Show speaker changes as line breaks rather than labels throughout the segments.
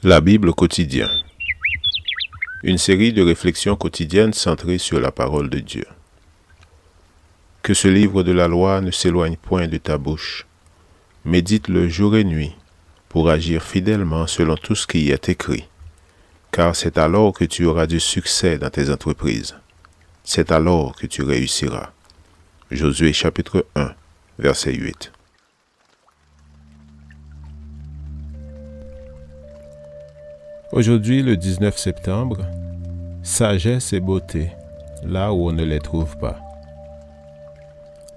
La Bible quotidien. Une série de réflexions quotidiennes centrées sur la parole de Dieu. Que ce livre de la loi ne s'éloigne point de ta bouche. Médite-le jour et nuit, pour agir fidèlement selon tout ce qui y est écrit. Car c'est alors que tu auras du succès dans tes entreprises. C'est alors que tu réussiras. Josué chapitre 1, verset 8. Aujourd'hui, le 19 septembre, sagesse et beauté, là où on ne les trouve pas.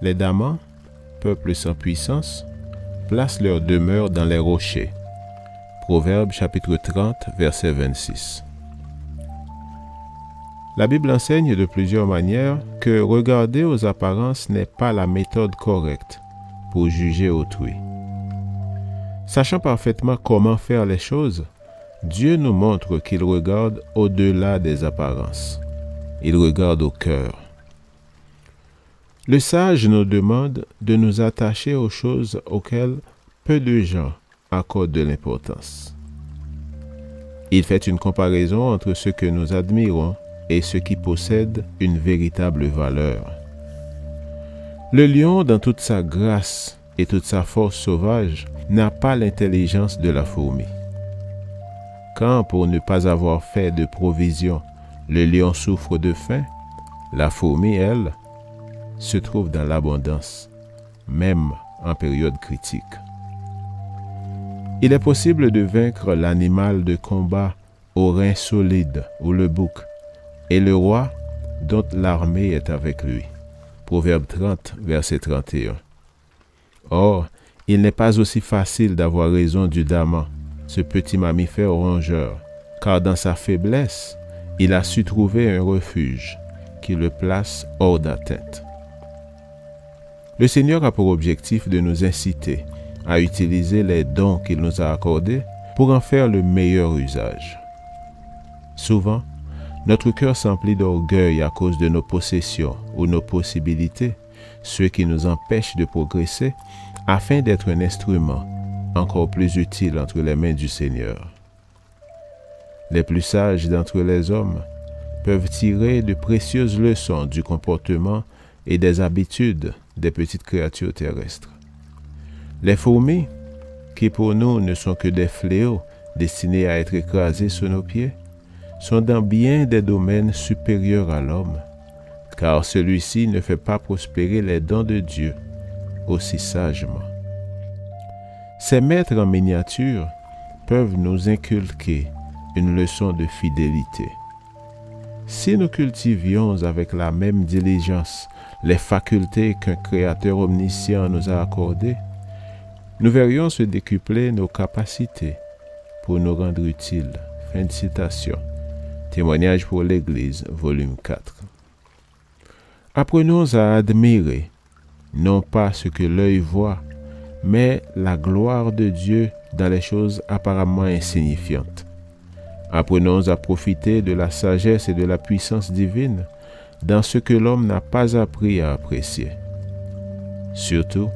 Les Damans, peuple sans puissance, placent leur demeure dans les rochers. Proverbe chapitre 30, verset 26. La Bible enseigne de plusieurs manières que regarder aux apparences n'est pas la méthode correcte pour juger autrui. Sachant parfaitement comment faire les choses, Dieu nous montre qu'il regarde au-delà des apparences. Il regarde au cœur. Le sage nous demande de nous attacher aux choses auxquelles peu de gens accordent de l'importance. Il fait une comparaison entre ce que nous admirons et ce qui possède une véritable valeur. Le lion, dans toute sa grâce et toute sa force sauvage, n'a pas l'intelligence de la fourmi. Quand, pour ne pas avoir fait de provision, le lion souffre de faim, la fourmi, elle, se trouve dans l'abondance, même en période critique. Il est possible de vaincre l'animal de combat aux reins solides ou le bouc, et le roi dont l'armée est avec lui. Proverbe 30, verset 31. Or, il n'est pas aussi facile d'avoir raison du daman, ce petit mammifère rongeur, car dans sa faiblesse, il a su trouver un refuge qui le place hors d'atteinte. Le Seigneur a pour objectif de nous inciter à utiliser les dons qu'il nous a accordés pour en faire le meilleur usage. Souvent, notre cœur s'emplit d'orgueil à cause de nos possessions ou nos possibilités, ce qui nous empêche de progresser afin d'être un instrument encore plus utile entre les mains du Seigneur. Les plus sages d'entre les hommes peuvent tirer de précieuses leçons du comportement et des habitudes des petites créatures terrestres. Les fourmis, qui pour nous ne sont que des fléaux destinés à être écrasés sous nos pieds, sont dans bien des domaines supérieurs à l'homme, car celui-ci ne fait pas prospérer les dons de Dieu aussi sagement. Ces maîtres en miniature peuvent nous inculquer une leçon de fidélité. Si nous cultivions avec la même diligence les facultés qu'un Créateur omniscient nous a accordées, nous verrions se décupler nos capacités pour nous rendre utiles. Fin de citation. Témoignage pour l'Église, volume 4. Apprenons à admirer, non pas ce que l'œil voit, mais la gloire de Dieu dans les choses apparemment insignifiantes. Apprenons à profiter de la sagesse et de la puissance divine dans ce que l'homme n'a pas appris à apprécier. Surtout,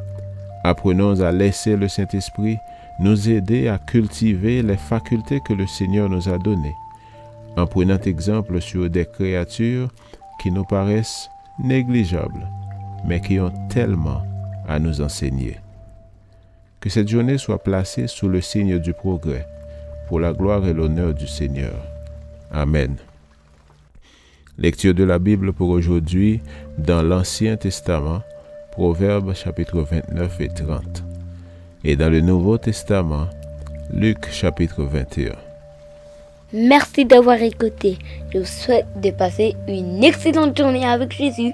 apprenons à laisser le Saint-Esprit nous aider à cultiver les facultés que le Seigneur nous a données, en prenant exemple sur des créatures qui nous paraissent négligeables, mais qui ont tellement à nous enseigner. Que cette journée soit placée sous le signe du progrès, pour la gloire et l'honneur du Seigneur. Amen. Lecture de la Bible pour aujourd'hui dans l'Ancien Testament, Proverbes chapitre 29 et 30. Et dans le Nouveau Testament, Luc chapitre 21.
Merci d'avoir écouté. Je vous souhaite de passer une excellente journée avec Jésus.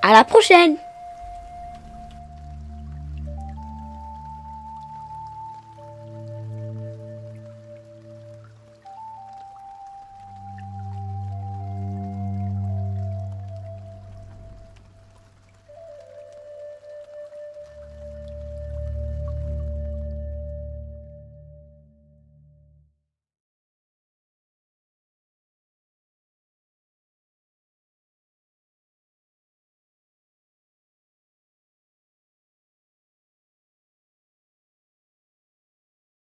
À la prochaine!